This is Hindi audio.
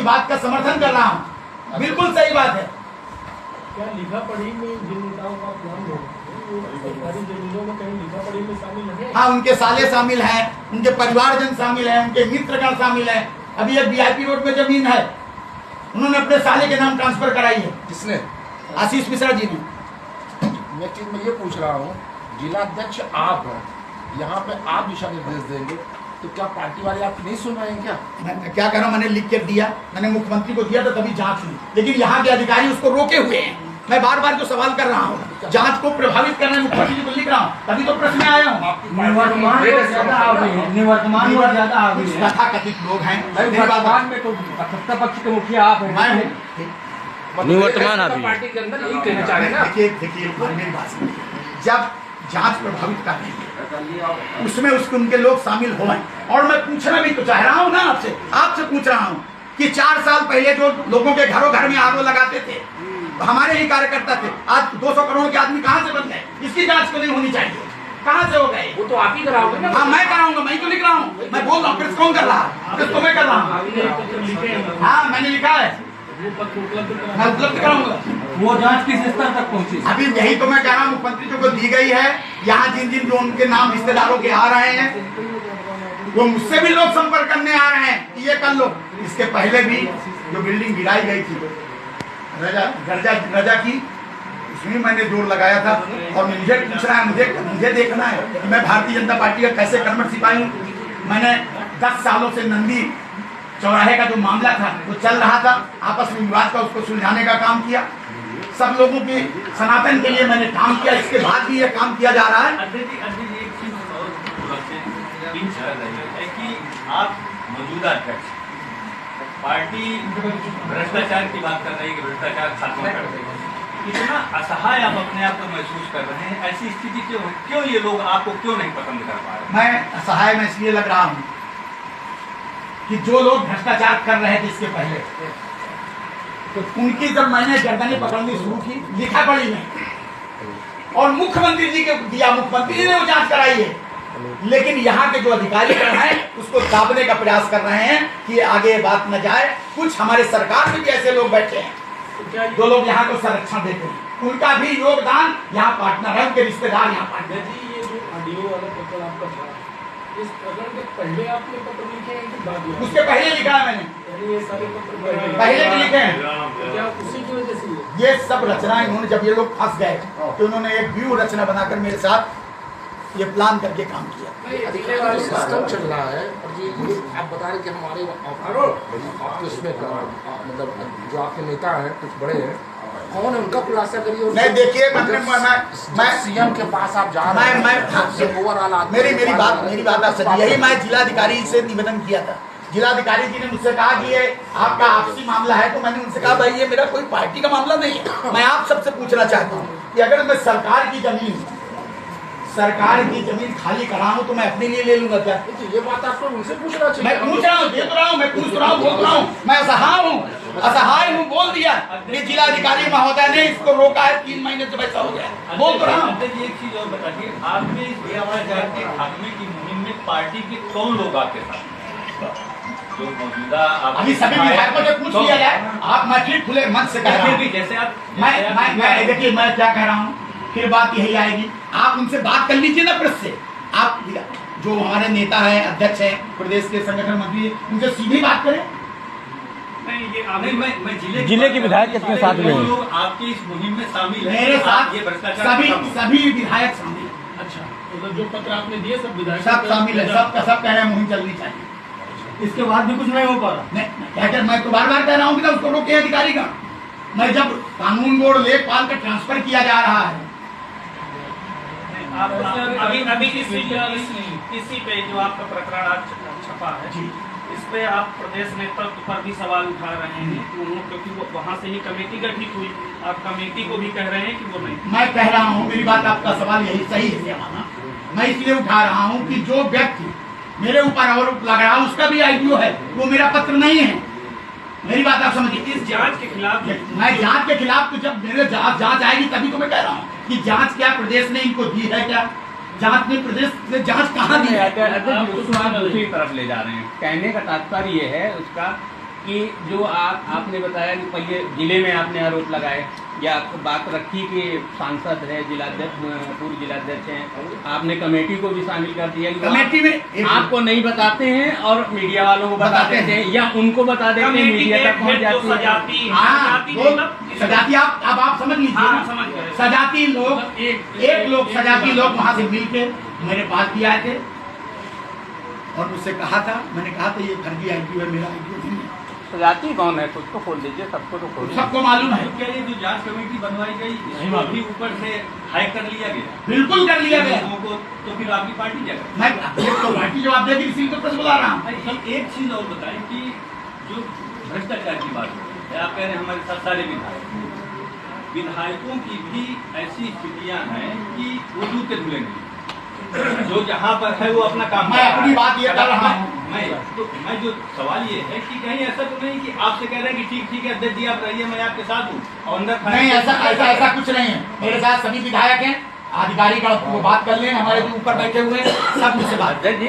बात का समर्थन कर रहा हूँ, बिल्कुल सही बात है। क्या लिखा पढ़ी में जिन नेताओं का नाम हो सरकारी जमीनों में कहीं लिखा पढ़ी में शामिल है? हाँ, उनके साले शामिल हैं, उनके परिवारजन शामिल हैं, उनके मित्रगण शामिल हैं। अभी एक वीआईपी रोड पे जमीन है, उन्होंने अपने साले के नाम ट्रांसफर कराई है। किसने? आशीष मिश्रा जी ने। मैं ये पूछ रहा हूँ, जिला अध्यक्ष आप हैं, यहाँ पे आप दिशा निर्देश देंगे तो क्या पार्टी वाले आप नहीं सुन रहे हैं क्या? मैं क्या कह रहा हूँ, मैंने लिख के दिया, मैंने मुख्यमंत्री को दिया था, तभी जांच हुई, लेकिन यहाँ के अधिकारी उसको रोके हुए हैं। मैं बार बार जो सवाल कर रहा हूँ, जांच को प्रभावित करने मुख्यमंत्री जी को लिख रहा हूँ, तभी तो प्रश्न में आया हूँ। निवर्तमान ज्यादा आ गई है। तथाकथित लोग हैं, वर्तमान में तो सत्ता पक्ष के मुखिया आप हैं। मैं हूँ निवर्तमान अभी पार्टी के अंदर यही कहना चाह रहे हैं ना? देखिए मेरी बात सुनिए, जब जांच प्रभावित कर रही है उसमें उसके उनके लोग शामिल हो गए, और मैं पूछना भी तो चाह रहा हूँ ना, आपसे पूछ रहा हूँ कि 4 साल पहले जो लोगों के घरों घर में आरओ लगाते थे, हमारे ही कार्यकर्ता थे, आज 200 करोड़ के आदमी कहाँ से बन गए? इसकी जांच क्यों नहीं होनी चाहिए? कहाँ से हो गए? वो तो आप ही कराओगे ना? हाँ, मैं कराऊंगा, मैं तो लिख रहा हूँ, मैं बोल रहा हूँ, फिर कौन कर रहा है? फिर तो मैं कर रहा हूँ। हाँ, मैंने लिखा है, मैं उपलब्ध कराऊंगा। वो जांच किस स्तर तक पहुंची? अभी यही तो मैं कह रहा हूँ, मुख्यमंत्री जी को दी गई है। यहाँ जिन जिन जो उनके नाम रिश्तेदारों के आ रहे हैं, वो मुझसे भी लोग संपर्क करने आ रहे हैं कि ये कर लो। इसके पहले भी जो बिल्डिंग गिराई गई थी रजा की, उसमें मैंने जोर लगाया था, और मुझे पूछना है, मुझे देखना है कि मैं भारतीय जनता पार्टी का कैसे कर्मठ सिपाही हूँ। मैंने 10 सालों से नंदी चौराहे का जो मामला था वो चल रहा था, आपस में विवाद का, उसको सुलझाने का काम किया। सब लोगों की सनातन के लिए मैंने काम किया, इसके बाद भी ये काम किया जा रहा है। आप मौजूदा अध्यक्ष पार्टी भ्रष्टाचार की बात कर रही है कि भ्रष्टाचार खत्म कर देगा, इतना असहाय आप अपने आप को महसूस कर रहे हैं, ऐसी स्थिति क्यों ये लोग आपको क्यों नहीं पसंद कर पा रहे? मैं असहाय में इसलिए लग रहा हूँ कि जो लोग भ्रष्टाचार कर रहे थे इसके पहले, तो उनकी जब मैंने गर्दनें पकड़नी शुरू की, लिखा पढ़ी में, और मुख्यमंत्री जी के दिया, मुख्यमंत्री जी ने वो जांच कराई है, लेकिन यहाँ के जो अधिकारी हैं उसको दाबने का प्रयास कर रहे हैं कि आगे बात न जाए। कुछ हमारे सरकार में भी ऐसे लोग बैठे हैं जो लोग यहाँ को संरक्षण देते हैं, उनका भी योगदान यहाँ पार्टनर है, उनके रिश्तेदार यहाँ पार्टनर जी। ये जो ऑडियो वाला पत्र आपका था, इस प्रकरण के पहले आपने पत्र लिखे हैं कि बाद में? उसके पहले लिखा है मैंने, यानी ये सारे पत्र पहले भी लिखे हैं। क्या उसी की वजह से ये सब रचना इन्होंने, जब ये लोग फंस गए तो उन्होंने एक व्यू रचना बनाकर मेरे साथ ये प्लान करके काम किया। अधिकारी सिस्टम चल रहा है, और ये आप बता रहे कि हमारे ऑफिस में मतलब जो आपके नेता हैं, कुछ बड़े हैं, कौन है उनका खुलासा करिए। नहीं, देखिए मैं सीएम के पास आप जा रहे हैं, ओवरऑल मेरी बात आप सही, यही मैं जिलाधिकारी से निवेदन किया था। जिलाधिकारी जी ने मुझसे कहा कि ये आपका आपसी मामला है, तो मैंने उनसे कहा भाई ये मेरा कोई पार्टी का मामला नहीं है। मैं आप सबसे पूछना चाहता हूँ कि अगर मैं सरकार की जमीन खाली कराऊं तो मैं अपने लिए ले लूंगा क्या? ये बात आपको उनसे पूछना चाहिए। मैं पूछ रहा हूँ, दे तो रहा हूँ, मैं पूछ रहा हूँ, बोल रहा हूँ, मैं असहाय हूँ, बोल दिया। ये जिलाधिकारी महोदय ने इसको रोका है, 3 महीने से वैसा हो गया, बोल तो रहा हूँ। एक चीज और बताइए, आपने इस भ्रष्टाचार के खात्मे की मुहिम में पार्टी के कौन लोग आपके साथ? जो मौजूदा अभी सभी विधायकों से पूछ लिया जाए, आप मैं फिर खुले मन से कह रहा हूँ, जैसे आप मैं देखिए मैं क्या कह रहा हूँ, फिर बात यही आएगी, आप उनसे बात कर लीजिए ना प्रेस से। आप जो हमारे नेता है, अध्यक्ष है, प्रदेश के संगठन मंत्री, उनसे सीधी बात करें। मैं जिले के विधायक कितने साथ में लोग आपकी इस मुहिम में शामिल हैं? मेरे साथ ये भ्रष्टाचार सभी विधायक शामिल हैं। अच्छा, तो जो पत्र आपने दिए सब विधायक सब शामिल है, सब कह रहे हैं मुहिम चलनी चाहिए। इसके बाद भी कुछ नहीं हो पा रहा। नहीं, मैं तो बार कह रहा हूँ कि उसको रोके अधिकारी का। मैं जब कानून बोर्ड लेखपाल का ट्रांसफर किया जा रहा है, अभी इसी पे जो आपका प्रकरण आज छपा है, इस पे आप प्रदेश नेतृत्व पर भी सवाल उठा रहे हैं, क्योंकि वो वहाँ से ही कमेटी गठित हुई, आप कमेटी को भी कह रहे हैं कि वो नहीं। मैं कह रहा हूँ, मेरी बात, आपका सवाल यही सही है, मैं इसलिए उठा रहा हूँ कि जो व्यक्ति मेरे ऊपर आरोप लग रहा है उसका भी आईपीओ है, वो मेरा पत्र नहीं है। मेरी बात आप समझिए। इस जांच के खिलाफ मैं जांच के खिलाफ, तो जब मेरे जांच आएगी तभी तो मैं कह रहा हूँ कि जांच क्या प्रदेश ने इनको दी है क्या? जांच ने प्रदेश से जांच कहाँ दी है? दूसरी तरफ ले जा रहे हैं। कहने का तात्पर्य ये है उसका कि जो आपने बताया कि पहले जिले में आपने आरोप लगाए या बात रखी कि सांसद है, जिलाध्यक्ष, पूर्व जिलाध्यक्ष हैं, आपने कमेटी को भी शामिल कर दिया कि कमेटी में आपको नहीं बताते हैं और मीडिया वालों को बता देते हैं या उनको बता देते हैं, मीडिया तक पहुंच जाती है। सजाती आप समझ लीजिए। हाँ, समझ गए। सजाती लोग एक लोग सजाती लोग वहां से मिलके मेरे पास भी आए थे और मुझसे कहा था, मैंने कहा था ये फर्जी आईपी है, मेरा आईपी नहीं है। सजाती कौन है? कुछ तो खोल दीजिए, सबको तो खोल सबको मालूम है। क्या ये जो जांच कमेटी बनवाई गई इसको भी ऊपर से हाइक कर लिया गया? बिल्कुल कर लिया गया। लोगों को तो फिर आपकी पार्टी क्या करे? मैं तो पार्टी जवाब देगी, इसी को बुला रहा हूँ। एक चीज और बताएं कि जो भ्रष्टाचार की बात है, आप कह रहे हैं हमारे साथ सारे विधायकों की भी ऐसी स्थितियां हैं कि वो दूध धुले नहीं, जो जहाँ पर है वो अपना काम मैं अपनी बात ये कर रहा हूँ। मैं जो सवाल ये है कि कहीं ऐसा तो नहीं कि आपसे कह रहे हैं कि ठीक है अध्यक्ष जी आप रहिए, मैं आपके साथ हूँ और अंदर नहीं, ऐसा कुछ नहीं है। मेरे साथ सभी विधायक हैं, अधिकारी का वो बात कर लें, हमारे जो ऊपर बैठे हुए हैं सब मुझसे बात। अध्यक्ष जी